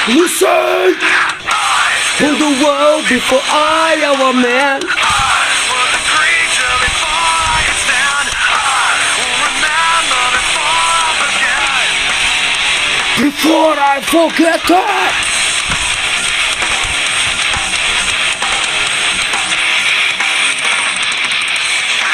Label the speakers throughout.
Speaker 1: Listen! In the world before I am a man. Before I forget that.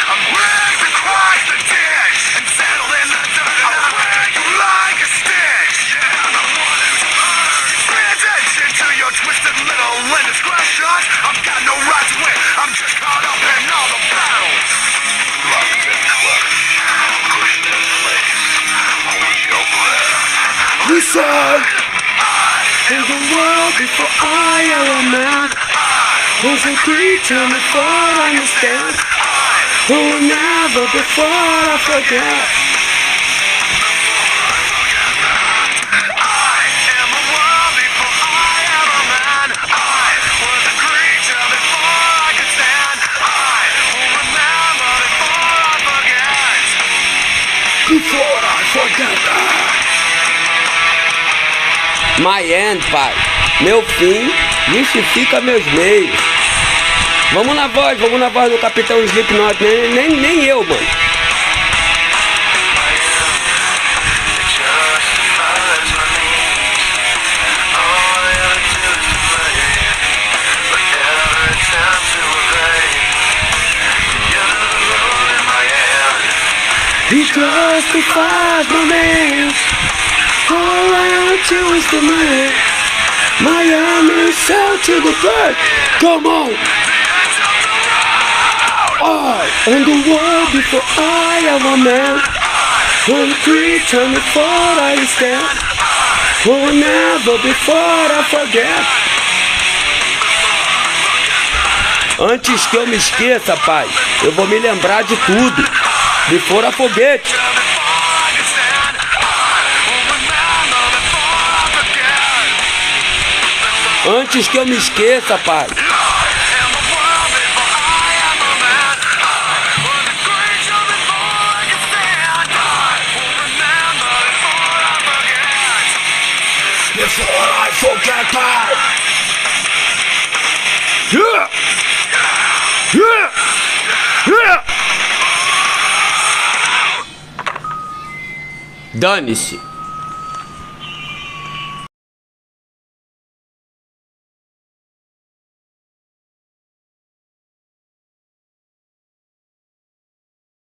Speaker 2: I'm ready to cross the ditch and settle in the dirt. I'll wear you like a stitch. Yeah, I'm the one who's hurt. Pay attention to your twisted little indiscretions. I've got no right to win. I'm just caught up in all the battles. Locked in close, pushed in place. Hold your breath.
Speaker 1: Listen! In the world before I am a man. There's a creature before I understand. Who will never before I forget.
Speaker 2: I am a world before I am a man. I was a creature before I could stand. I will remember before I forget.
Speaker 1: Before I forget that. My end, pai. Meu fim justifica meus meios. Vamos na voz do Capitão Slipknot. Nem eu, mano. He justifies my name. All I want to is the man. My arm is sold to the bird. Come on. I am the world before I am a man. One creature before I stand. Will never before I forget. Antes que eu me esqueça, pai, eu vou me lembrar de tudo. Before a foguete. Antes que eu me esqueça, pai. Before I forget that. Yeah. Yeah. Yeah. Dane-se.